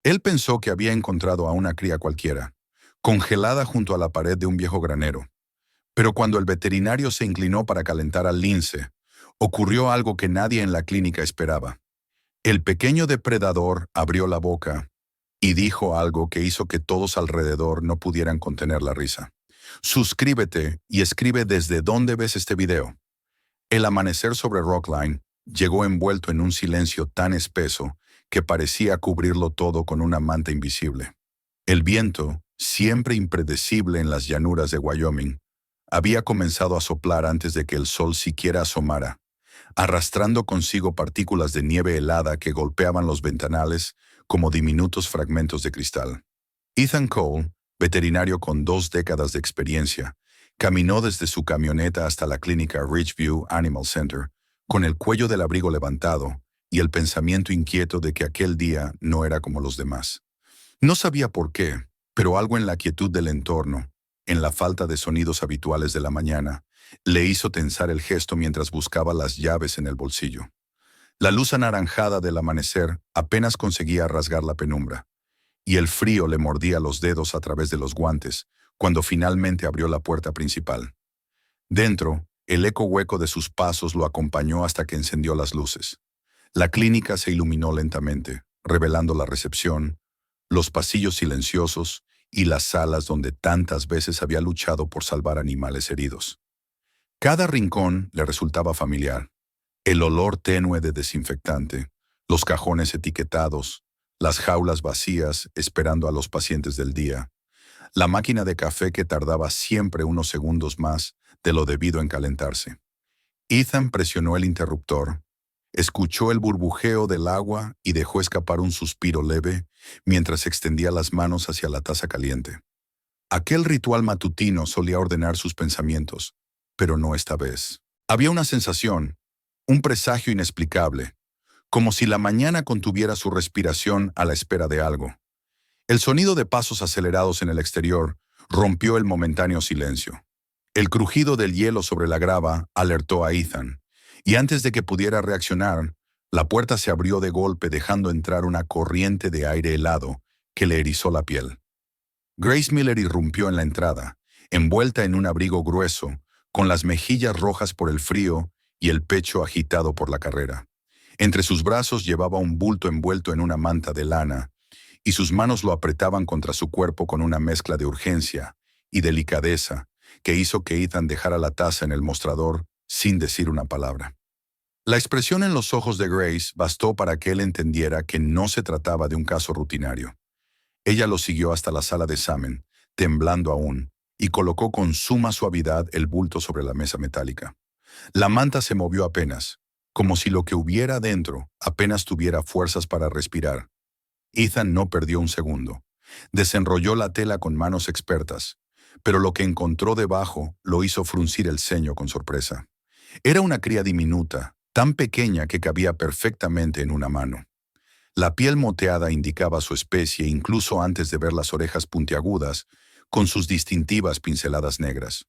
Él pensó que había encontrado a una cría cualquiera, congelada junto a la pared de un viejo granero. Pero cuando el veterinario se inclinó para calentar al lince, ocurrió algo que nadie en la clínica esperaba. El pequeño depredador abrió la boca y dijo algo que hizo que todos alrededor no pudieran contener la risa. Suscríbete y escribe desde dónde ves este video. El amanecer sobre Rockline llegó envuelto en un silencio tan espeso que parecía cubrirlo todo con una manta invisible. El viento, siempre impredecible en las llanuras de Wyoming, había comenzado a soplar antes de que el sol siquiera asomara, arrastrando consigo partículas de nieve helada que golpeaban los ventanales como diminutos fragmentos de cristal. Ethan Cole, veterinario con 2 décadas de experiencia, caminó desde su camioneta hasta la clínica Ridgeview Animal Center, con el cuello del abrigo levantado y el pensamiento inquieto de que aquel día no era como los demás. No sabía por qué, pero algo en la quietud del entorno, en la falta de sonidos habituales de la mañana, le hizo tensar el gesto mientras buscaba las llaves en el bolsillo. La luz anaranjada del amanecer apenas conseguía rasgar la penumbra, y el frío le mordía los dedos a través de los guantes cuando finalmente abrió la puerta principal. Dentro, el eco hueco de sus pasos lo acompañó hasta que encendió las luces. La clínica se iluminó lentamente, revelando la recepción, los pasillos silenciosos y las salas donde tantas veces había luchado por salvar animales heridos. Cada rincón le resultaba familiar. El olor tenue de desinfectante, los cajones etiquetados, las jaulas vacías esperando a los pacientes del día, la máquina de café que tardaba siempre unos segundos más de lo debido en calentarse. Ethan presionó el interruptor, escuchó el burbujeo del agua y dejó escapar un suspiro leve mientras extendía las manos hacia la taza caliente. Aquel ritual matutino solía ordenar sus pensamientos, pero no esta vez. Había una sensación, un presagio inexplicable, como si la mañana contuviera su respiración a la espera de algo. El sonido de pasos acelerados en el exterior rompió el momentáneo silencio. El crujido del hielo sobre la grava alertó a Ethan, y antes de que pudiera reaccionar, la puerta se abrió de golpe dejando entrar una corriente de aire helado que le erizó la piel. Grace Miller irrumpió en la entrada, envuelta en un abrigo grueso, con las mejillas rojas por el frío y el pecho agitado por la carrera. Entre sus brazos llevaba un bulto envuelto en una manta de lana, y sus manos lo apretaban contra su cuerpo con una mezcla de urgencia y delicadeza que hizo que Ethan dejara la taza en el mostrador sin decir una palabra. La expresión en los ojos de Grace bastó para que él entendiera que no se trataba de un caso rutinario. Ella lo siguió hasta la sala de examen, temblando aún, y colocó con suma suavidad el bulto sobre la mesa metálica. La manta se movió apenas, como si lo que hubiera dentro apenas tuviera fuerzas para respirar. Ethan no perdió un segundo. Desenrolló la tela con manos expertas, pero lo que encontró debajo lo hizo fruncir el ceño con sorpresa. Era una cría diminuta, tan pequeña que cabía perfectamente en una mano. La piel moteada indicaba su especie incluso antes de ver las orejas puntiagudas, con sus distintivas pinceladas negras.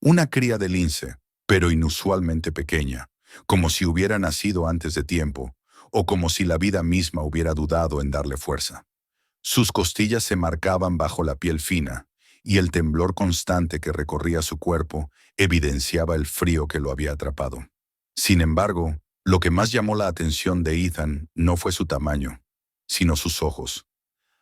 Una cría de lince, pero inusualmente pequeña, como si hubiera nacido antes de tiempo, o como si la vida misma hubiera dudado en darle fuerza. Sus costillas se marcaban bajo la piel fina, y el temblor constante que recorría su cuerpo evidenciaba el frío que lo había atrapado. Sin embargo, lo que más llamó la atención de Ethan no fue su tamaño, sino sus ojos.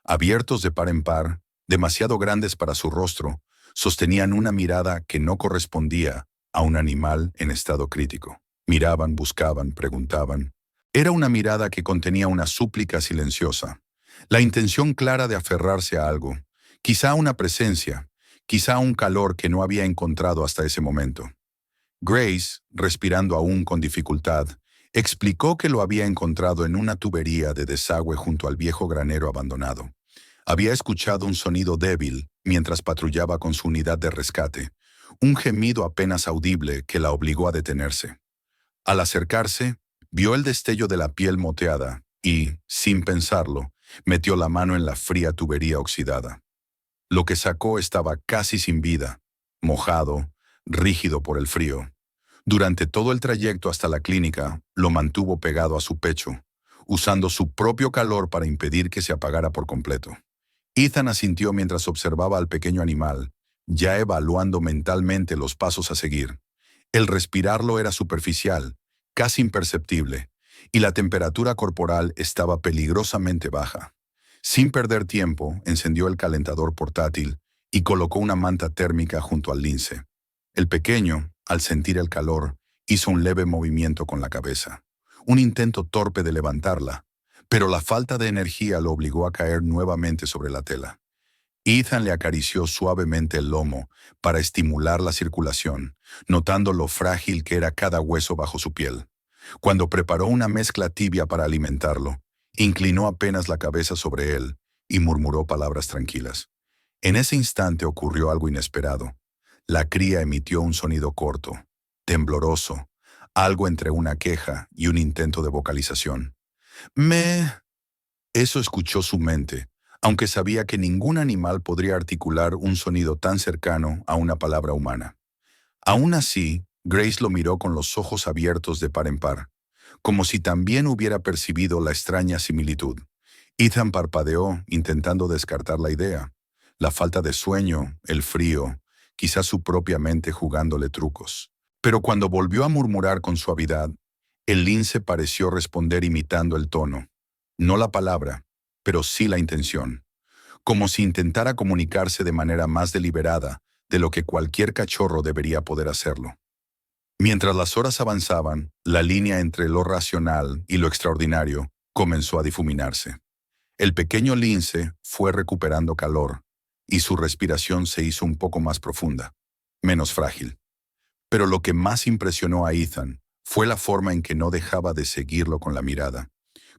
Abiertos de par en par, demasiado grandes para su rostro, sostenían una mirada que no correspondía a un animal en estado crítico. Miraban, buscaban, preguntaban. Era una mirada que contenía una súplica silenciosa, la intención clara de aferrarse a algo, quizá una presencia, quizá un calor que no había encontrado hasta ese momento. Grace, respirando aún con dificultad, explicó que lo había encontrado en una tubería de desagüe junto al viejo granero abandonado. Había escuchado un sonido débil mientras patrullaba con su unidad de rescate, un gemido apenas audible que la obligó a detenerse. Al acercarse, vio el destello de la piel moteada y, sin pensarlo, metió la mano en la fría tubería oxidada. Lo que sacó estaba casi sin vida, mojado, rígido por el frío. Durante todo el trayecto hasta la clínica, lo mantuvo pegado a su pecho, usando su propio calor para impedir que se apagara por completo. Ethan asintió mientras observaba al pequeño animal, ya evaluando mentalmente los pasos a seguir. El respirarlo era superficial, casi imperceptible, y la temperatura corporal estaba peligrosamente baja. Sin perder tiempo, encendió el calentador portátil y colocó una manta térmica junto al lince. El pequeño, al sentir el calor, hizo un leve movimiento con la cabeza, un intento torpe de levantarla, pero la falta de energía lo obligó a caer nuevamente sobre la tela. Ethan le acarició suavemente el lomo para estimular la circulación, notando lo frágil que era cada hueso bajo su piel. Cuando preparó una mezcla tibia para alimentarlo, inclinó apenas la cabeza sobre él y murmuró palabras tranquilas. En ese instante ocurrió algo inesperado. La cría emitió un sonido corto, tembloroso, algo entre una queja y un intento de vocalización. Me... Eso escuchó su mente, aunque sabía que ningún animal podría articular un sonido tan cercano a una palabra humana. Aún así, Grace lo miró con los ojos abiertos de par en par, como si también hubiera percibido la extraña similitud. Ethan parpadeó, intentando descartar la idea. La falta de sueño, el frío, quizás su propia mente jugándole trucos. Pero cuando volvió a murmurar con suavidad, el lince pareció responder imitando el tono. No la palabra, pero sí la intención. Como si intentara comunicarse de manera más deliberada de lo que cualquier cachorro debería poder hacerlo. Mientras las horas avanzaban, la línea entre lo racional y lo extraordinario comenzó a difuminarse. El pequeño lince fue recuperando calor, y su respiración se hizo un poco más profunda, menos frágil. Pero lo que más impresionó a Ethan fue la forma en que no dejaba de seguirlo con la mirada,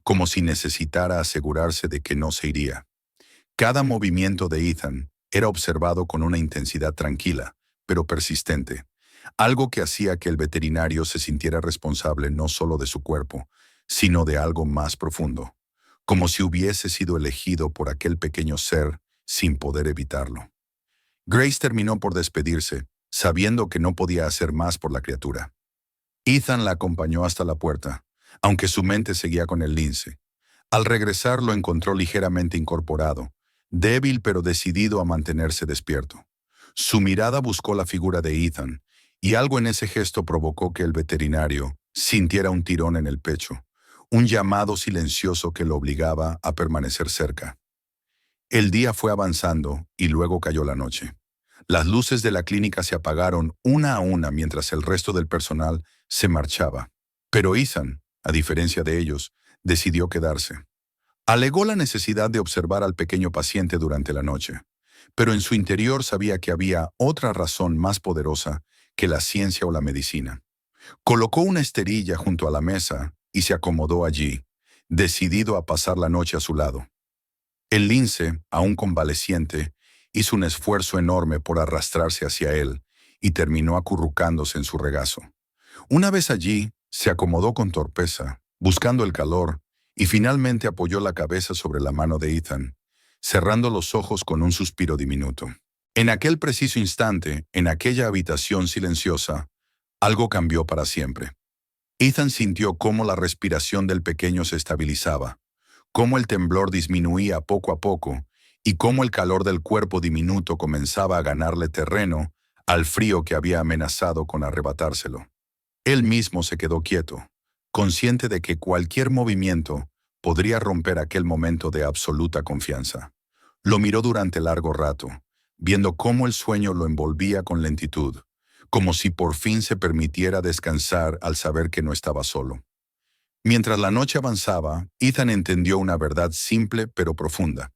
como si necesitara asegurarse de que no se iría. Cada movimiento de Ethan era observado con una intensidad tranquila, pero persistente, algo que hacía que el veterinario se sintiera responsable no solo de su cuerpo, sino de algo más profundo, como si hubiese sido elegido por aquel pequeño ser sin poder evitarlo. Grace terminó por despedirse, sabiendo que no podía hacer más por la criatura. Ethan la acompañó hasta la puerta, aunque su mente seguía con el lince. Al regresar lo encontró ligeramente incorporado, débil pero decidido a mantenerse despierto. Su mirada buscó la figura de Ethan, y algo en ese gesto provocó que el veterinario sintiera un tirón en el pecho, un llamado silencioso que lo obligaba a permanecer cerca. El día fue avanzando y luego cayó la noche. Las luces de la clínica se apagaron una a una mientras el resto del personal se marchaba. Pero Ethan, a diferencia de ellos, decidió quedarse. Alegó la necesidad de observar al pequeño paciente durante la noche, pero en su interior sabía que había otra razón más poderosa que la ciencia o la medicina. Colocó una esterilla junto a la mesa y se acomodó allí, decidido a pasar la noche a su lado. El lince, aún convaleciente, hizo un esfuerzo enorme por arrastrarse hacia él y terminó acurrucándose en su regazo. Una vez allí, se acomodó con torpeza, buscando el calor, y finalmente apoyó la cabeza sobre la mano de Ethan, cerrando los ojos con un suspiro diminuto. En aquel preciso instante, en aquella habitación silenciosa, algo cambió para siempre. Ethan sintió cómo la respiración del pequeño se estabilizaba, cómo el temblor disminuía poco a poco y cómo el calor del cuerpo diminuto comenzaba a ganarle terreno al frío que había amenazado con arrebatárselo. Él mismo se quedó quieto, consciente de que cualquier movimiento podría romper aquel momento de absoluta confianza. Lo miró durante largo rato, viendo cómo el sueño lo envolvía con lentitud, como si por fin se permitiera descansar al saber que no estaba solo. Mientras la noche avanzaba, Ethan entendió una verdad simple pero profunda.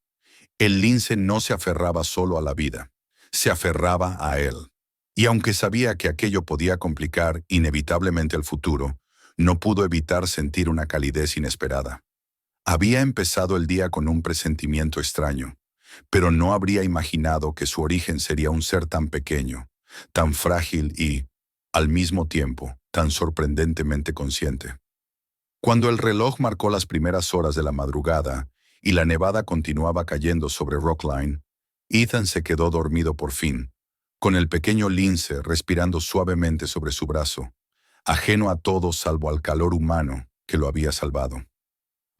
El lince no se aferraba solo a la vida, se aferraba a él. Y aunque sabía que aquello podía complicar inevitablemente el futuro, no pudo evitar sentir una calidez inesperada. Había empezado el día con un presentimiento extraño, pero no habría imaginado que su origen sería un ser tan pequeño, tan frágil y, al mismo tiempo, tan sorprendentemente consciente. Cuando el reloj marcó las primeras horas de la madrugada y la nevada continuaba cayendo sobre Rockline, Ethan se quedó dormido por fin, con el pequeño lince respirando suavemente sobre su brazo, ajeno a todo salvo al calor humano que lo había salvado.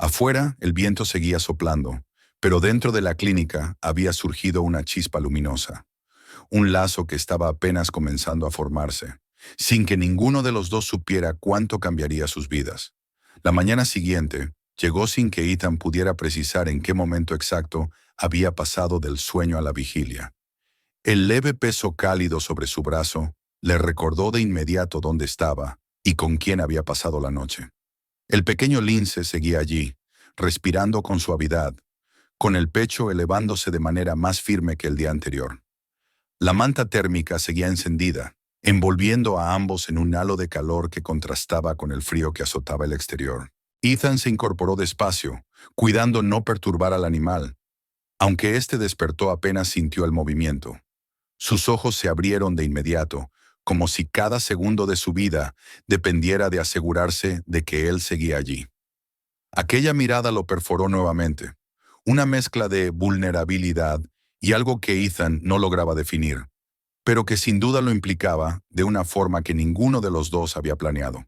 Afuera, el viento seguía soplando, pero dentro de la clínica había surgido una chispa luminosa, un lazo que estaba apenas comenzando a formarse, sin que ninguno de los dos supiera cuánto cambiaría sus vidas. La mañana siguiente llegó sin que Ethan pudiera precisar en qué momento exacto había pasado del sueño a la vigilia. El leve peso cálido sobre su brazo le recordó de inmediato dónde estaba y con quién había pasado la noche. El pequeño lince seguía allí, respirando con suavidad, con el pecho elevándose de manera más firme que el día anterior. La manta térmica seguía encendida, envolviendo a ambos en un halo de calor que contrastaba con el frío que azotaba el exterior. Ethan se incorporó despacio, cuidando no perturbar al animal, aunque éste despertó apenas sintió el movimiento. Sus ojos se abrieron de inmediato, como si cada segundo de su vida dependiera de asegurarse de que él seguía allí. Aquella mirada lo perforó nuevamente, una mezcla de vulnerabilidad y algo que Ethan no lograba definir, pero que sin duda lo implicaba de una forma que ninguno de los dos había planeado.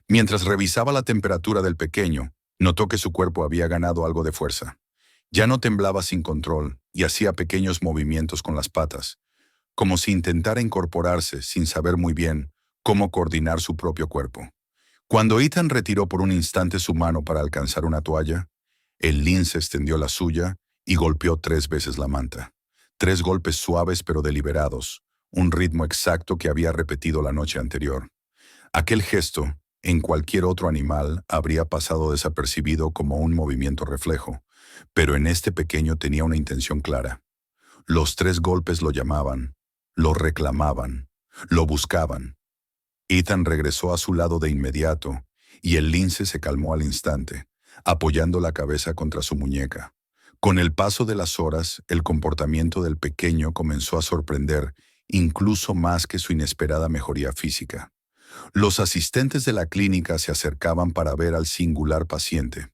Mientras revisaba la temperatura del pequeño, notó que su cuerpo había ganado algo de fuerza. Ya no temblaba sin control y hacía pequeños movimientos con las patas, como si intentara incorporarse sin saber muy bien cómo coordinar su propio cuerpo. Cuando Ethan retiró por un instante su mano para alcanzar una toalla, el lince extendió la suya y golpeó 3 veces la manta. 3 golpes suaves pero deliberados, un ritmo exacto que había repetido la noche anterior. Aquel gesto, en cualquier otro animal, habría pasado desapercibido como un movimiento reflejo, pero en este pequeño tenía una intención clara. Los 3 golpes lo llamaban, lo reclamaban, lo buscaban. Ethan regresó a su lado de inmediato, y el lince se calmó al instante, apoyando la cabeza contra su muñeca. Con el paso de las horas, el comportamiento del pequeño comenzó a sorprender incluso más que su inesperada mejoría física. Los asistentes de la clínica se acercaban para ver al singular paciente,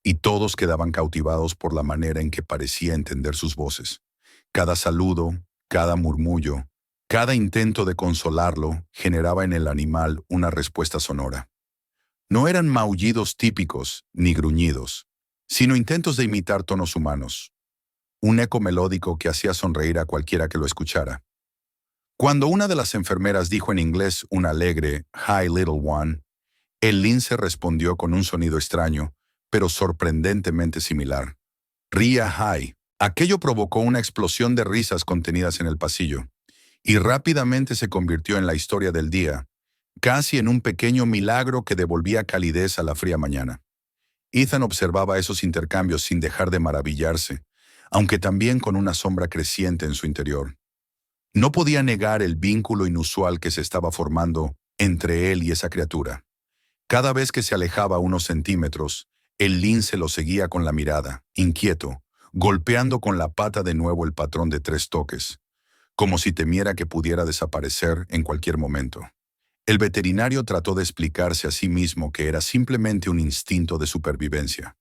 y todos quedaban cautivados por la manera en que parecía entender sus voces. Cada saludo, cada murmullo, cada intento de consolarlo generaba en el animal una respuesta sonora. No eran maullidos típicos ni gruñidos, sino intentos de imitar tonos humanos, un eco melódico que hacía sonreír a cualquiera que lo escuchara. Cuando una de las enfermeras dijo en inglés un alegre "Hi, little one", el lince respondió con un sonido extraño, pero sorprendentemente similar. Ría Hi. Aquello provocó una explosión de risas contenidas en el pasillo, y rápidamente se convirtió en la historia del día, casi en un pequeño milagro que devolvía calidez a la fría mañana. Ethan observaba esos intercambios sin dejar de maravillarse, aunque también con una sombra creciente en su interior. No podía negar el vínculo inusual que se estaba formando entre él y esa criatura. Cada vez que se alejaba unos centímetros, el lince lo seguía con la mirada, inquieto, golpeando con la pata de nuevo el patrón de 3 toques, como si temiera que pudiera desaparecer en cualquier momento. El veterinario trató de explicarse a sí mismo que era simplemente un instinto de supervivencia,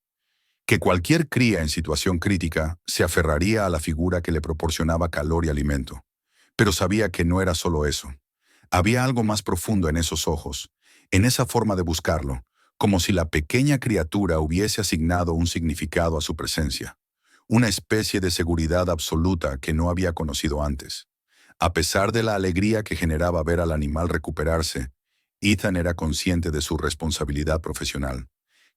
que cualquier cría en situación crítica se aferraría a la figura que le proporcionaba calor y alimento. Pero sabía que no era solo eso. Había algo más profundo en esos ojos, en esa forma de buscarlo, como si la pequeña criatura hubiese asignado un significado a su presencia, una especie de seguridad absoluta que no había conocido antes. A pesar de la alegría que generaba ver al animal recuperarse, Ethan era consciente de su responsabilidad profesional.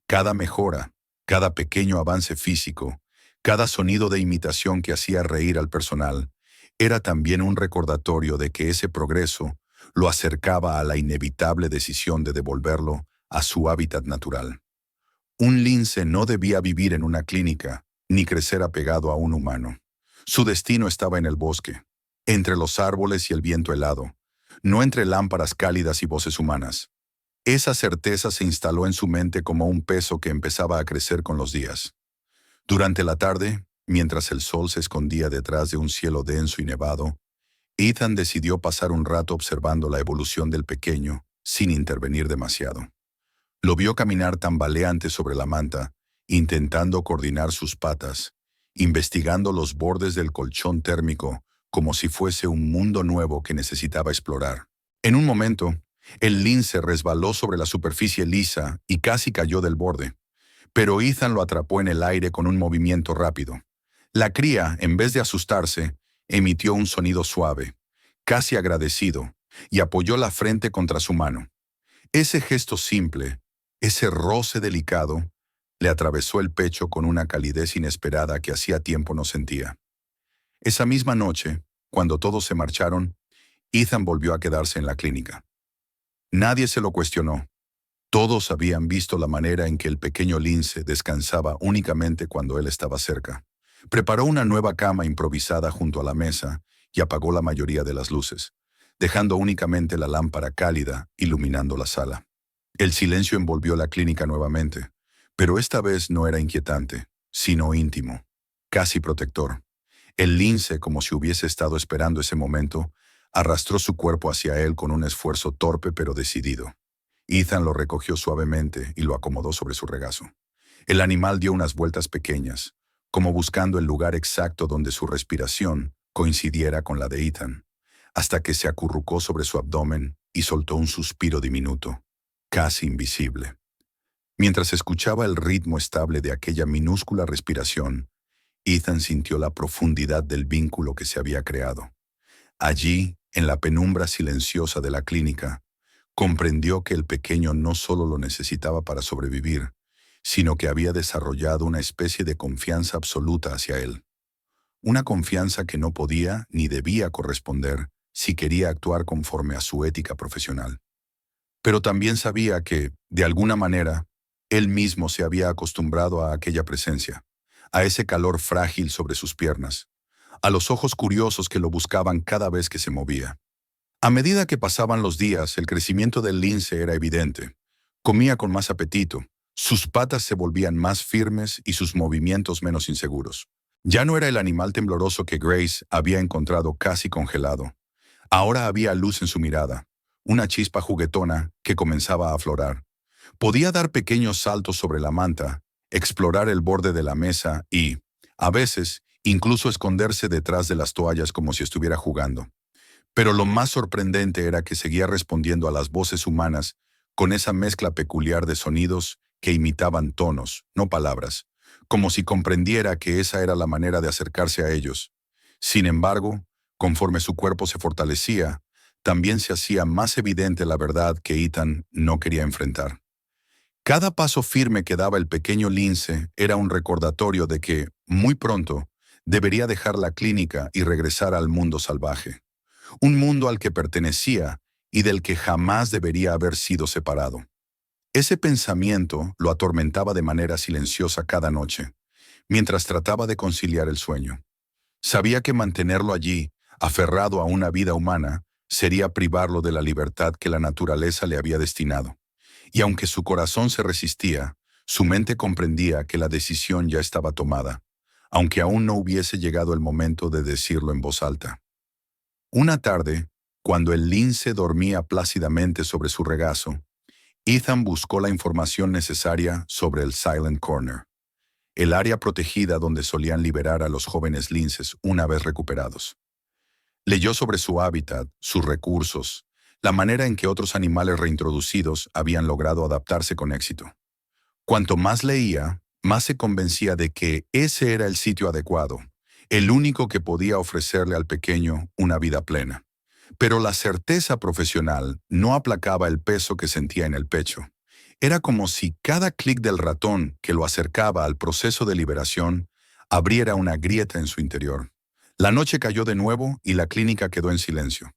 Cada mejora, cada pequeño avance físico, cada sonido de imitación que hacía reír al personal, era también un recordatorio de que ese progreso lo acercaba a la inevitable decisión de devolverlo a su hábitat natural. Un lince no debía vivir en una clínica, ni crecer apegado a un humano. Su destino estaba en el bosque, entre los árboles y el viento helado, no entre lámparas cálidas y voces humanas. Esa certeza se instaló en su mente como un peso que empezaba a crecer con los días. Durante la tarde, mientras el sol se escondía detrás de un cielo denso y nevado, Ethan decidió pasar un rato observando la evolución del pequeño, sin intervenir demasiado. Lo vio caminar tambaleante sobre la manta, intentando coordinar sus patas, investigando los bordes del colchón térmico como si fuese un mundo nuevo que necesitaba explorar. En un momento, el lince resbaló sobre la superficie lisa y casi cayó del borde, Pero Ethan lo atrapó en el aire con un movimiento rápido. La cría, en vez de asustarse, emitió un sonido suave, casi agradecido, y apoyó la frente contra su mano. Ese gesto simple, ese roce delicado, le atravesó el pecho con una calidez inesperada que hacía tiempo no sentía. Esa misma noche, cuando todos se marcharon, Ethan volvió a quedarse en la clínica. Nadie se lo cuestionó. Todos habían visto la manera en que el pequeño Lince descansaba únicamente cuando él estaba cerca. Preparó una nueva cama improvisada junto a la mesa y apagó la mayoría de las luces, dejando únicamente la lámpara cálida iluminando la sala. El silencio envolvió la clínica nuevamente, pero esta vez no era inquietante, sino íntimo, casi protector. El lince, como si hubiese estado esperando ese momento, arrastró su cuerpo hacia él con un esfuerzo torpe pero decidido. Ethan lo recogió suavemente y lo acomodó sobre su regazo. El animal dio unas vueltas pequeñas, como buscando el lugar exacto donde su respiración coincidiera con la de Ethan, hasta que se acurrucó sobre su abdomen y soltó un suspiro diminuto, casi invisible. Mientras escuchaba el ritmo estable de aquella minúscula respiración, Ethan sintió la profundidad del vínculo que se había creado. Allí, en la penumbra silenciosa de la clínica, comprendió que el pequeño no solo lo necesitaba para sobrevivir, sino que había desarrollado una especie de confianza absoluta hacia él. Una confianza que no podía ni debía corresponder si quería actuar conforme a su ética profesional. Pero también sabía que, de alguna manera, él mismo se había acostumbrado a aquella presencia, a ese calor frágil sobre sus piernas, a los ojos curiosos que lo buscaban cada vez que se movía. A medida que pasaban los días, el crecimiento del lince era evidente. Comía con más apetito, sus patas se volvían más firmes y sus movimientos menos inseguros. Ya no era el animal tembloroso que Grace había encontrado casi congelado. Ahora había luz en su mirada, una chispa juguetona que comenzaba a aflorar. Podía dar pequeños saltos sobre la manta, explorar el borde de la mesa y, a veces, incluso esconderse detrás de las toallas como si estuviera jugando. Pero lo más sorprendente era que seguía respondiendo a las voces humanas con esa mezcla peculiar de sonidos que imitaban tonos, no palabras, como si comprendiera que esa era la manera de acercarse a ellos. Sin embargo, conforme su cuerpo se fortalecía, también se hacía más evidente la verdad que Ethan no quería enfrentar. Cada paso firme que daba el pequeño lince era un recordatorio de que, muy pronto, debería dejar la clínica y regresar al mundo salvaje. Un mundo al que pertenecía y del que jamás debería haber sido separado. Ese pensamiento lo atormentaba de manera silenciosa cada noche, mientras trataba de conciliar el sueño. Sabía que mantenerlo allí, aferrado a una vida humana, sería privarlo de la libertad que la naturaleza le había destinado. Y aunque su corazón se resistía, su mente comprendía que la decisión ya estaba tomada, aunque aún no hubiese llegado el momento de decirlo en voz alta. Una tarde, cuando el lince dormía plácidamente sobre su regazo, Ethan buscó la información necesaria sobre el Silent Corner, el área protegida donde solían liberar a los jóvenes linces una vez recuperados. Leyó sobre su hábitat, sus recursos, la manera en que otros animales reintroducidos habían logrado adaptarse con éxito. Cuanto más leía, más se convencía de que ese era el sitio adecuado, el único que podía ofrecerle al pequeño una vida plena. Pero la certeza profesional no aplacaba el peso que sentía en el pecho. Era como si cada clic del ratón que lo acercaba al proceso de liberación abriera una grieta en su interior. La noche cayó de nuevo y la clínica quedó en silencio,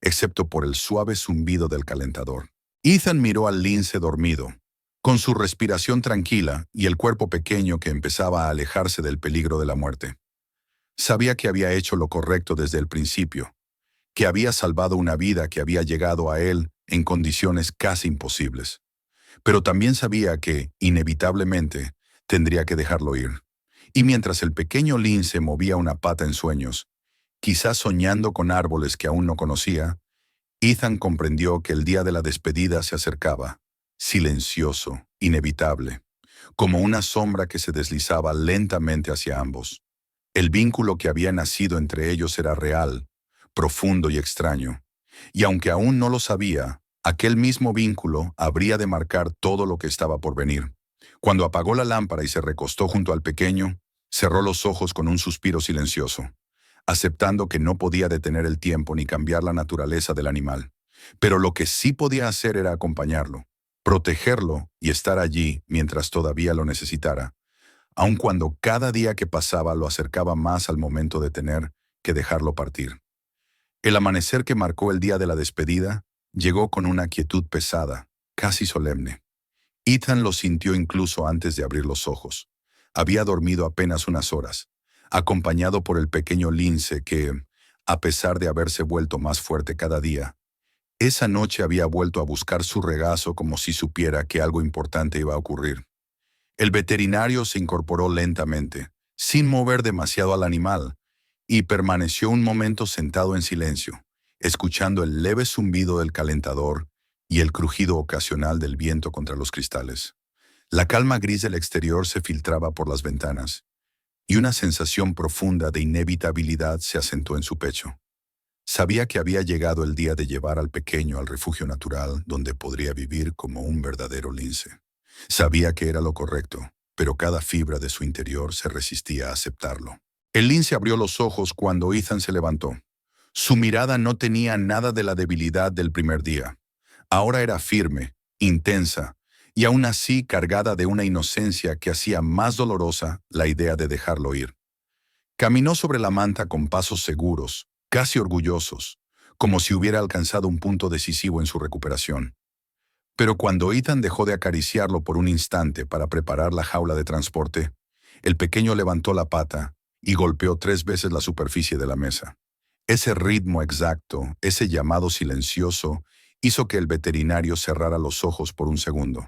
excepto por el suave zumbido del calentador. Ethan miró al lince dormido, con su respiración tranquila y el cuerpo pequeño que empezaba a alejarse del peligro de la muerte. Sabía que había hecho lo correcto desde el principio, que había salvado una vida que había llegado a él en condiciones casi imposibles. Pero también sabía que, inevitablemente, tendría que dejarlo ir. Y mientras el pequeño lince movía una pata en sueños, quizás soñando con árboles que aún no conocía, Ethan comprendió que el día de la despedida se acercaba, silencioso, inevitable, como una sombra que se deslizaba lentamente hacia ambos. El vínculo que había nacido entre ellos era real, profundo y extraño, y aunque aún no lo sabía, aquel mismo vínculo habría de marcar todo lo que estaba por venir. Cuando apagó la lámpara y se recostó junto al pequeño, cerró los ojos con un suspiro silencioso, aceptando que no podía detener el tiempo ni cambiar la naturaleza del animal. Pero lo que sí podía hacer era acompañarlo, protegerlo y estar allí mientras todavía lo necesitara, aun cuando cada día que pasaba lo acercaba más al momento de tener que dejarlo partir. El amanecer que marcó el día de la despedida llegó con una quietud pesada, casi solemne. Ethan lo sintió incluso antes de abrir los ojos. Había dormido apenas unas horas, acompañado por el pequeño lince que, a pesar de haberse vuelto más fuerte cada día, esa noche había vuelto a buscar su regazo como si supiera que algo importante iba a ocurrir. El veterinario se incorporó lentamente, sin mover demasiado al animal, y permaneció un momento sentado en silencio, escuchando el leve zumbido del calentador y el crujido ocasional del viento contra los cristales. La calma gris del exterior se filtraba por las ventanas, y una sensación profunda de inevitabilidad se asentó en su pecho. Sabía que había llegado el día de llevar al pequeño al refugio natural donde podría vivir como un verdadero lince. Sabía que era lo correcto, pero cada fibra de su interior se resistía a aceptarlo. El lince abrió los ojos cuando Ethan se levantó. Su mirada no tenía nada de la debilidad del primer día. Ahora era firme, intensa, y aún así cargada de una inocencia que hacía más dolorosa la idea de dejarlo ir. Caminó sobre la manta con pasos seguros, casi orgullosos, como si hubiera alcanzado un punto decisivo en su recuperación. Pero cuando Ethan dejó de acariciarlo por un instante para preparar la jaula de transporte, el pequeño levantó la pata y golpeó 3 veces la superficie de la mesa. Ese ritmo exacto, ese llamado silencioso, hizo que el veterinario cerrara los ojos por un segundo.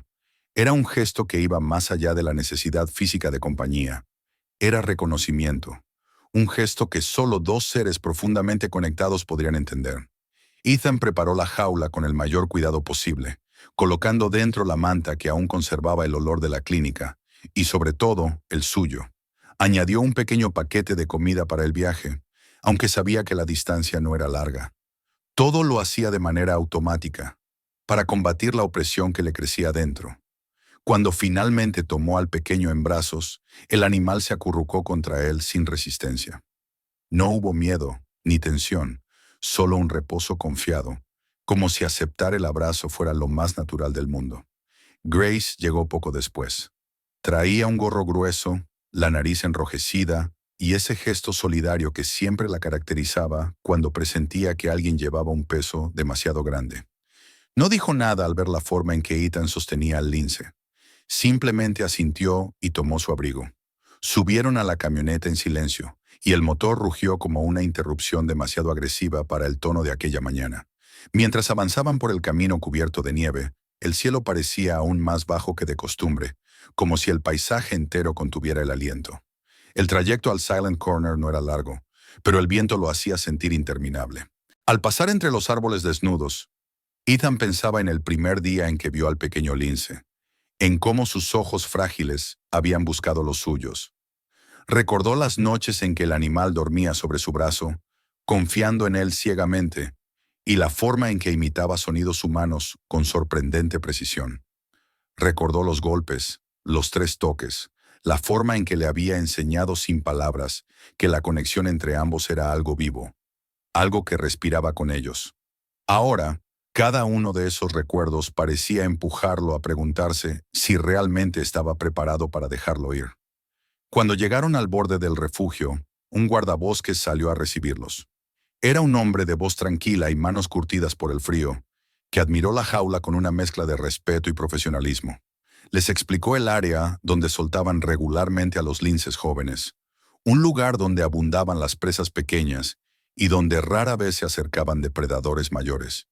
Era un gesto que iba más allá de la necesidad física de compañía. Era reconocimiento. Un gesto que solo 2 seres profundamente conectados podrían entender. Ethan preparó la jaula con el mayor cuidado posible, colocando dentro la manta que aún conservaba el olor de la clínica, y sobre todo, el suyo. Añadió un pequeño paquete de comida para el viaje, aunque sabía que la distancia no era larga. Todo lo hacía de manera automática, para combatir la opresión que le crecía dentro. Cuando finalmente tomó al pequeño en brazos, el animal se acurrucó contra él sin resistencia. No hubo miedo, ni tensión, solo un reposo confiado, como si aceptar el abrazo fuera lo más natural del mundo. Grace llegó poco después. Traía un gorro grueso, la nariz enrojecida y ese gesto solidario que siempre la caracterizaba cuando presentía que alguien llevaba un peso demasiado grande. No dijo nada al ver la forma en que Ethan sostenía al lince. Simplemente asintió y tomó su abrigo. Subieron a la camioneta en silencio, y el motor rugió como una interrupción demasiado agresiva para el tono de aquella mañana. Mientras avanzaban por el camino cubierto de nieve, el cielo parecía aún más bajo que de costumbre, como si el paisaje entero contuviera el aliento. El trayecto al Silent Corner no era largo, pero el viento lo hacía sentir interminable. Al pasar entre los árboles desnudos, Ethan pensaba en el primer día en que vio al pequeño lince, en cómo sus ojos frágiles habían buscado los suyos. Recordó las noches en que el animal dormía sobre su brazo, confiando en él ciegamente, y la forma en que imitaba sonidos humanos con sorprendente precisión. Recordó los golpes, los 3 toques, la forma en que le había enseñado sin palabras que la conexión entre ambos era algo vivo, algo que respiraba con ellos. Ahora, cada uno de esos recuerdos parecía empujarlo a preguntarse si realmente estaba preparado para dejarlo ir. Cuando llegaron al borde del refugio, un guardabosques salió a recibirlos. Era un hombre de voz tranquila y manos curtidas por el frío, que admiró la jaula con una mezcla de respeto y profesionalismo. Les explicó el área donde soltaban regularmente a los linces jóvenes, un lugar donde abundaban las presas pequeñas y donde rara vez se acercaban depredadores mayores.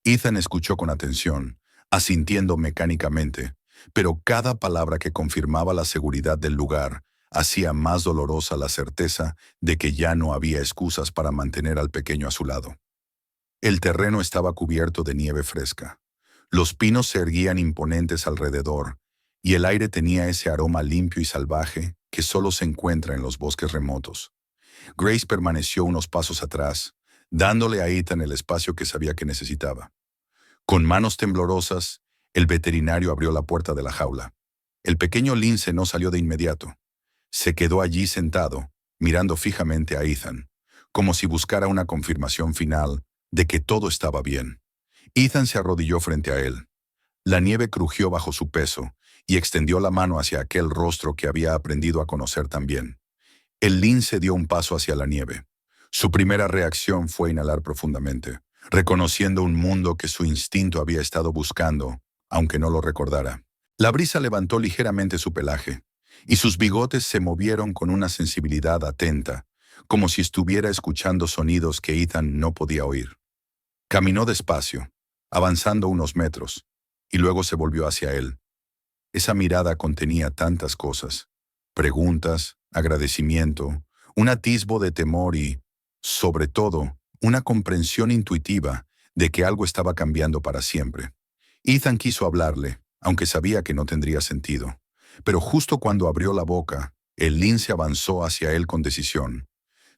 Ethan escuchó con atención, asintiendo mecánicamente, pero cada palabra que confirmaba la seguridad del lugar hacía más dolorosa la certeza de que ya no había excusas para mantener al pequeño a su lado. El terreno estaba cubierto de nieve fresca. Los pinos se erguían imponentes alrededor, y el aire tenía ese aroma limpio y salvaje que solo se encuentra en los bosques remotos. Grace permaneció unos pasos atrás, dándole a Ethan el espacio que sabía que necesitaba. Con manos temblorosas, el veterinario abrió la puerta de la jaula. El pequeño lince no salió de inmediato. Se quedó allí sentado, mirando fijamente a Ethan, como si buscara una confirmación final de que todo estaba bien. Ethan se arrodilló frente a él. La nieve crujió bajo su peso y extendió la mano hacia aquel rostro que había aprendido a conocer tan bien. El lince dio un paso hacia la nieve. Su primera reacción fue inhalar profundamente, reconociendo un mundo que su instinto había estado buscando, aunque no lo recordara. La brisa levantó ligeramente su pelaje, y sus bigotes se movieron con una sensibilidad atenta, como si estuviera escuchando sonidos que Ethan no podía oír. Caminó despacio, avanzando unos metros, y luego se volvió hacia él. Esa mirada contenía tantas cosas: preguntas, agradecimiento, un atisbo de temor y, sobre todo, una comprensión intuitiva de que algo estaba cambiando para siempre. Ethan quiso hablarle, aunque sabía que no tendría sentido. Pero justo cuando abrió la boca, el lince avanzó hacia él con decisión.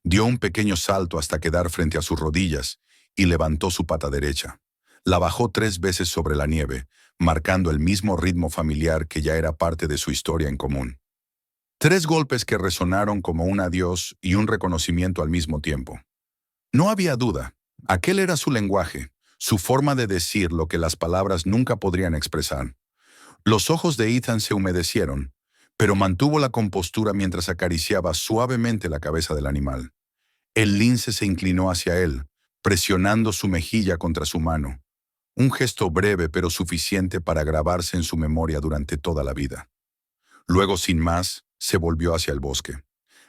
Dio un pequeño salto hasta quedar frente a sus rodillas y levantó su pata derecha. La bajó 3 veces sobre la nieve, marcando el mismo ritmo familiar que ya era parte de su historia en común. 3 golpes que resonaron como un adiós y un reconocimiento al mismo tiempo. No había duda, aquel era su lenguaje, su forma de decir lo que las palabras nunca podrían expresar. Los ojos de Ethan se humedecieron, pero mantuvo la compostura mientras acariciaba suavemente la cabeza del animal. El lince se inclinó hacia él, presionando su mejilla contra su mano. Un gesto breve pero suficiente para grabarse en su memoria durante toda la vida. Luego, sin más, se volvió hacia el bosque.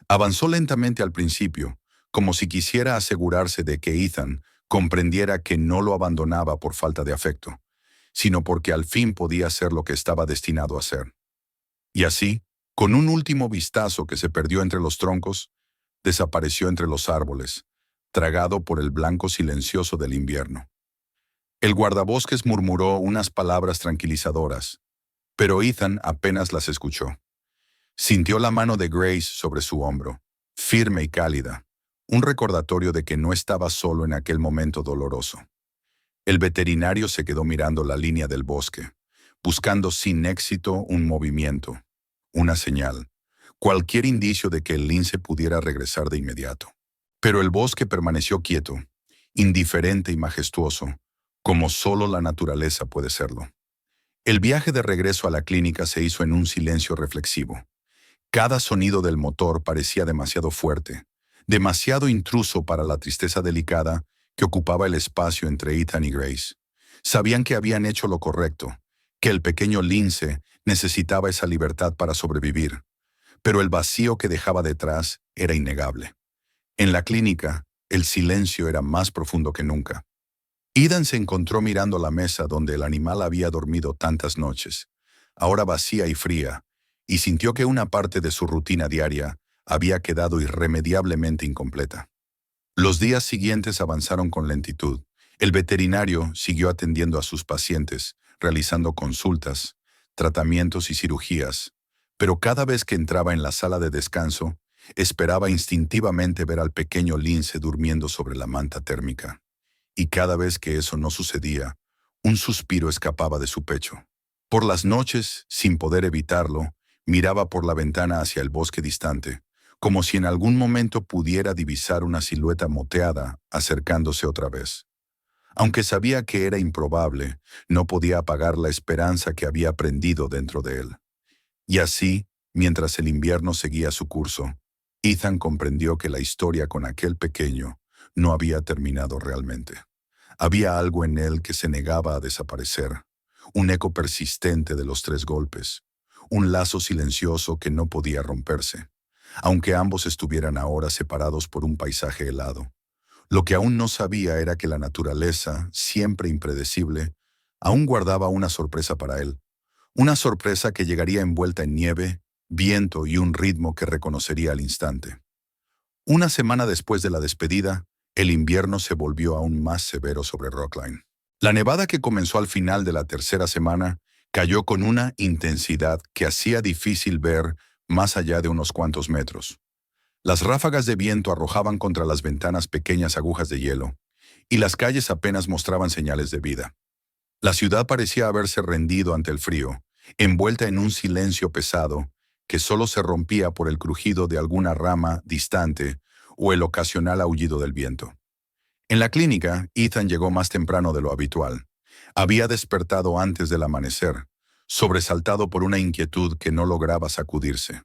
Avanzó lentamente al principio, como si quisiera asegurarse de que Ethan comprendiera que no lo abandonaba por falta de afecto, sino porque al fin podía ser lo que estaba destinado a ser. Y así, con un último vistazo que se perdió entre los troncos, desapareció entre los árboles, tragado por el blanco silencioso del invierno. El guardabosques murmuró unas palabras tranquilizadoras, pero Ethan apenas las escuchó. Sintió la mano de Grace sobre su hombro, firme y cálida, un recordatorio de que no estaba solo en aquel momento doloroso. El veterinario se quedó mirando la línea del bosque, buscando sin éxito un movimiento, una señal, cualquier indicio de que el lince pudiera regresar de inmediato. Pero el bosque permaneció quieto, indiferente y majestuoso, como solo la naturaleza puede serlo. El viaje de regreso a la clínica se hizo en un silencio reflexivo. Cada sonido del motor parecía demasiado fuerte, demasiado intruso para la tristeza delicada que ocupaba el espacio entre Ethan y Grace. Sabían que habían hecho lo correcto, que el pequeño lince necesitaba esa libertad para sobrevivir, pero el vacío que dejaba detrás era innegable. En la clínica, el silencio era más profundo que nunca. Ethan se encontró mirando la mesa donde el animal había dormido tantas noches, ahora vacía y fría, y sintió que una parte de su rutina diaria había quedado irremediablemente incompleta. Los días siguientes avanzaron con lentitud. El veterinario siguió atendiendo a sus pacientes, realizando consultas, tratamientos y cirugías, pero cada vez que entraba en la sala de descanso, esperaba instintivamente ver al pequeño lince durmiendo sobre la manta térmica. Y cada vez que eso no sucedía, un suspiro escapaba de su pecho. Por las noches, sin poder evitarlo, miraba por la ventana hacia el bosque distante, como si en algún momento pudiera divisar una silueta moteada acercándose otra vez. Aunque sabía que era improbable, no podía apagar la esperanza que había prendido dentro de él. Y así, mientras el invierno seguía su curso, Ethan comprendió que la historia con aquel pequeño no había terminado realmente. Había algo en él que se negaba a desaparecer, un eco persistente de los 3 golpes, un lazo silencioso que no podía romperse, aunque ambos estuvieran ahora separados por un paisaje helado. Lo que aún no sabía era que la naturaleza, siempre impredecible, aún guardaba una sorpresa para él, una sorpresa que llegaría envuelta en nieve, viento y un ritmo que reconocería al instante. Una semana después de la despedida, el invierno se volvió aún más severo sobre Rockline. La nevada que comenzó al final de la 3ª semana cayó con una intensidad que hacía difícil ver más allá de unos cuantos metros. Las ráfagas de viento arrojaban contra las ventanas pequeñas agujas de hielo, y las calles apenas mostraban señales de vida. La ciudad parecía haberse rendido ante el frío, envuelta en un silencio pesado que solo se rompía por el crujido de alguna rama distante o el ocasional aullido del viento. En la clínica, Ethan llegó más temprano de lo habitual. Había despertado antes del amanecer, sobresaltado por una inquietud que no lograba sacudirse.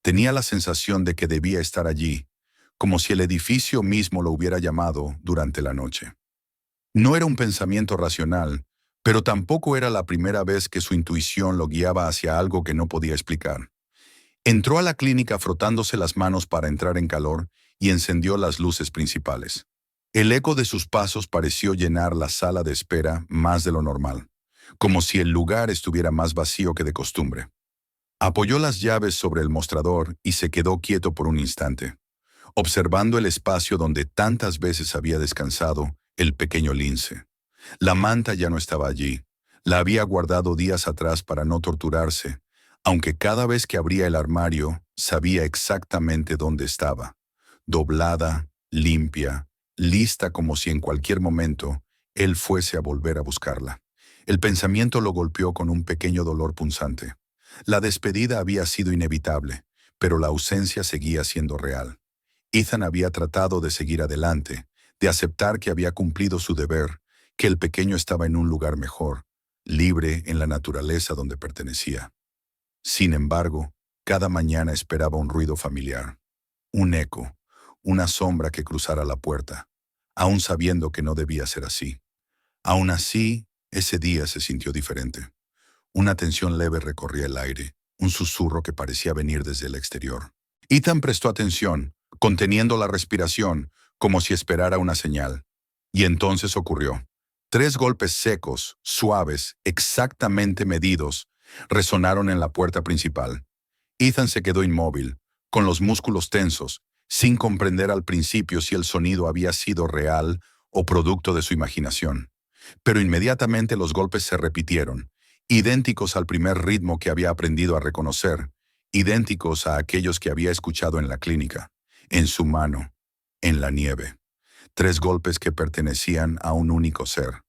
Tenía la sensación de que debía estar allí, como si el edificio mismo lo hubiera llamado durante la noche. No era un pensamiento racional, pero tampoco era la primera vez que su intuición lo guiaba hacia algo que no podía explicar. Entró a la clínica frotándose las manos para entrar en calor y encendió las luces principales. El eco de sus pasos pareció llenar la sala de espera más de lo normal, como si el lugar estuviera más vacío que de costumbre. Apoyó las llaves sobre el mostrador y se quedó quieto por un instante, observando el espacio donde tantas veces había descansado el pequeño lince. La manta ya no estaba allí. La había guardado días atrás para no torturarse, aunque cada vez que abría el armario sabía exactamente dónde estaba. Doblada, limpia, lista como si en cualquier momento él fuese a volver a buscarla. El pensamiento lo golpeó con un pequeño dolor punzante. La despedida había sido inevitable, pero la ausencia seguía siendo real. Ethan había tratado de seguir adelante, de aceptar que había cumplido su deber, que el pequeño estaba en un lugar mejor, libre en la naturaleza donde pertenecía. Sin embargo, cada mañana esperaba un ruido familiar, un eco, una sombra que cruzara la puerta, aún sabiendo que no debía ser así. Aún así, ese día se sintió diferente. Una tensión leve recorría el aire, un susurro que parecía venir desde el exterior. Ethan prestó atención, conteniendo la respiración, como si esperara una señal. Y entonces ocurrió. 3 golpes secos, suaves, exactamente medidos, resonaron en la puerta principal. Ethan se quedó inmóvil, con los músculos tensos, sin comprender al principio si el sonido había sido real o producto de su imaginación. Pero inmediatamente los golpes se repitieron, idénticos al primer ritmo que había aprendido a reconocer, idénticos a aquellos que había escuchado en la clínica, en su mano, en la nieve. 3 golpes que pertenecían a un único ser.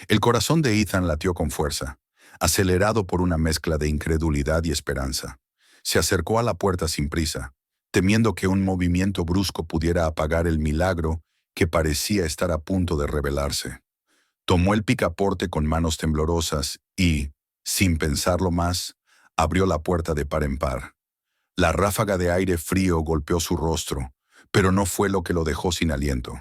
El corazón de Ethan latió con fuerza, acelerado por una mezcla de incredulidad y esperanza. Se acercó a la puerta sin prisa, temiendo que un movimiento brusco pudiera apagar el milagro que parecía estar a punto de revelarse. Tomó el picaporte con manos temblorosas y, sin pensarlo más, abrió la puerta de par en par. La ráfaga de aire frío golpeó su rostro, pero no fue lo que lo dejó sin aliento.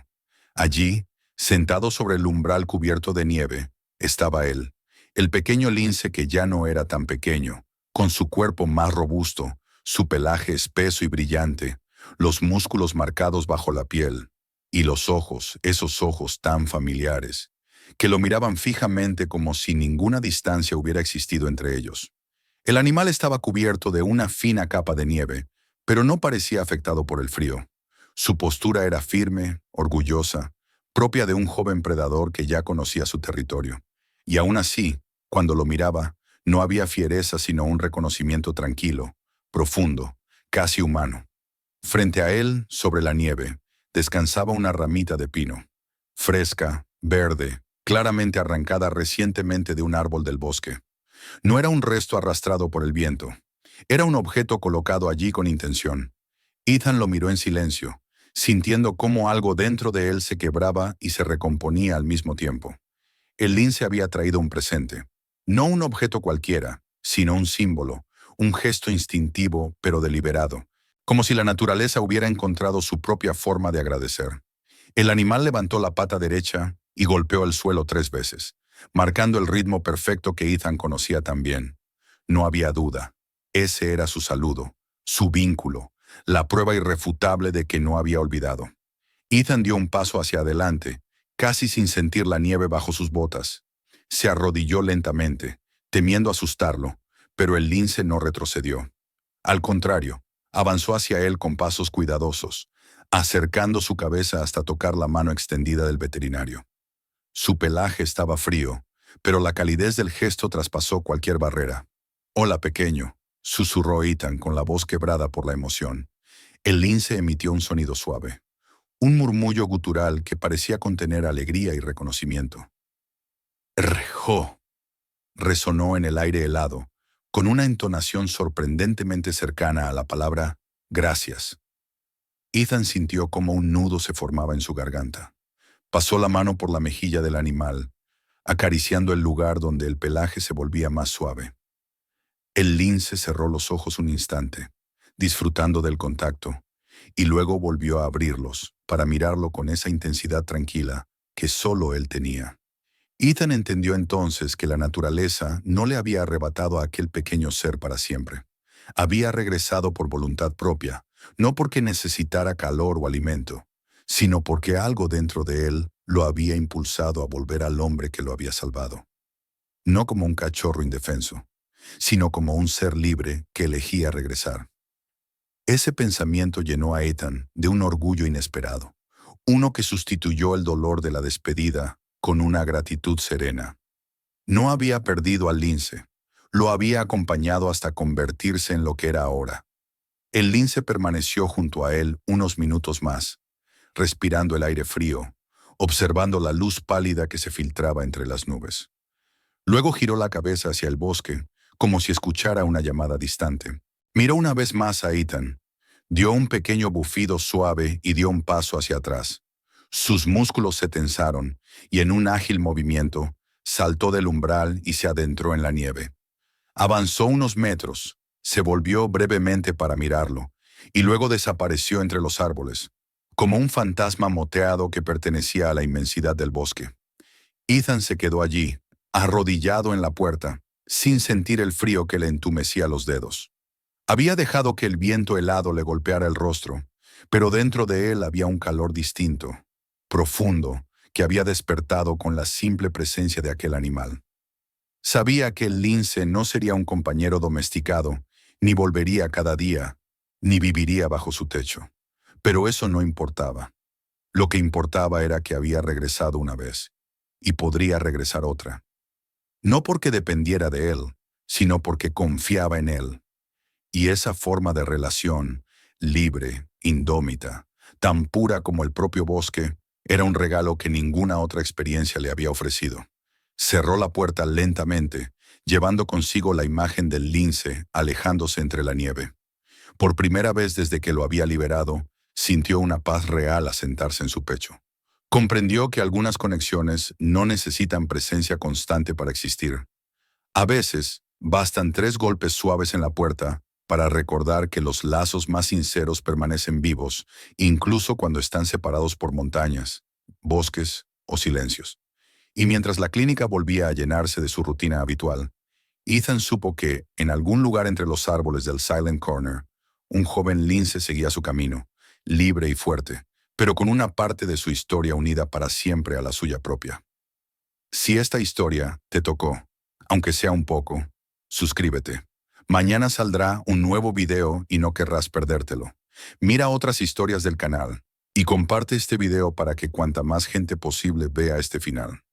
Allí, sentado sobre el umbral cubierto de nieve, estaba él, el pequeño lince que ya no era tan pequeño, con su cuerpo más robusto, su pelaje espeso y brillante, los músculos marcados bajo la piel, y los ojos, esos ojos tan familiares, que lo miraban fijamente como si ninguna distancia hubiera existido entre ellos. El animal estaba cubierto de una fina capa de nieve, pero no parecía afectado por el frío. Su postura era firme, orgullosa, propia de un joven predador que ya conocía su territorio. Y aún así, cuando lo miraba, no había fiereza sino un reconocimiento tranquilo, profundo, casi humano. Frente a él, sobre la nieve, descansaba una ramita de pino, fresca, verde, claramente arrancada recientemente de un árbol del bosque. No era un resto arrastrado por el viento. Era un objeto colocado allí con intención. Ethan lo miró en silencio, sintiendo cómo algo dentro de él se quebraba y se recomponía al mismo tiempo. El lince había traído un presente. No un objeto cualquiera, sino un símbolo, un gesto instintivo pero deliberado, como si la naturaleza hubiera encontrado su propia forma de agradecer. El animal levantó la pata derecha y golpeó el suelo 3 veces, marcando el ritmo perfecto que Ethan conocía tan bien. No había duda. Ese era su saludo, su vínculo, la prueba irrefutable de que no había olvidado. Ethan dio un paso hacia adelante, casi sin sentir la nieve bajo sus botas. Se arrodilló lentamente, temiendo asustarlo, pero el lince no retrocedió. Al contrario, avanzó hacia él con pasos cuidadosos, acercando su cabeza hasta tocar la mano extendida del veterinario. Su pelaje estaba frío, pero la calidez del gesto traspasó cualquier barrera. «Hola, pequeño», susurró Ethan con la voz quebrada por la emoción. El lince emitió un sonido suave, un murmullo gutural que parecía contener alegría y reconocimiento. «Rjo», resonó en el aire helado, con una entonación sorprendentemente cercana a la palabra gracias. Ethan sintió como un nudo se formaba en su garganta. Pasó la mano por la mejilla del animal, acariciando el lugar donde el pelaje se volvía más suave. El lince cerró los ojos un instante, disfrutando del contacto, y luego volvió a abrirlos para mirarlo con esa intensidad tranquila que solo él tenía. Ethan entendió entonces que la naturaleza no le había arrebatado a aquel pequeño ser para siempre. Había regresado por voluntad propia, no porque necesitara calor o alimento, sino porque algo dentro de él lo había impulsado a volver al hombre que lo había salvado. No como un cachorro indefenso, sino como un ser libre que elegía regresar. Ese pensamiento llenó a Ethan de un orgullo inesperado, uno que sustituyó el dolor de la despedida con una gratitud serena. No había perdido al lince, lo había acompañado hasta convertirse en lo que era ahora. El lince permaneció junto a él unos minutos más, respirando el aire frío, observando la luz pálida que se filtraba entre las nubes. Luego giró la cabeza hacia el bosque, como si escuchara una llamada distante. Miró una vez más a Ethan, dio un pequeño bufido suave y dio un paso hacia atrás. Sus músculos se tensaron y en un ágil movimiento saltó del umbral y se adentró en la nieve. Avanzó unos metros, se volvió brevemente para mirarlo y luego desapareció entre los árboles, como un fantasma moteado que pertenecía a la inmensidad del bosque. Ethan se quedó allí, arrodillado en la puerta, sin sentir el frío que le entumecía los dedos. Había dejado que el viento helado le golpeara el rostro, pero dentro de él había un calor distinto, profundo, que había despertado con la simple presencia de aquel animal. Sabía que el lince no sería un compañero domesticado, ni volvería cada día, ni viviría bajo su techo. Pero eso no importaba. Lo que importaba era que había regresado una vez, y podría regresar otra. No porque dependiera de él, sino porque confiaba en él. Y esa forma de relación, libre, indómita, tan pura como el propio bosque, era un regalo que ninguna otra experiencia le había ofrecido. Cerró la puerta lentamente, llevando consigo la imagen del lince alejándose entre la nieve. Por primera vez desde que lo había liberado, sintió una paz real asentarse en su pecho. Comprendió que algunas conexiones no necesitan presencia constante para existir. A veces, bastan 3 golpes suaves en la puerta para recordar que los lazos más sinceros permanecen vivos, incluso cuando están separados por montañas, bosques o silencios. Y mientras la clínica volvía a llenarse de su rutina habitual, Ethan supo que, en algún lugar entre los árboles del Silent Corner, un joven lince seguía su camino, libre y fuerte, pero con una parte de su historia unida para siempre a la suya propia. Si esta historia te tocó, aunque sea un poco, suscríbete. Mañana saldrá un nuevo video y no querrás perdértelo. Mira otras historias del canal y comparte este video para que cuanta más gente posible vea este final.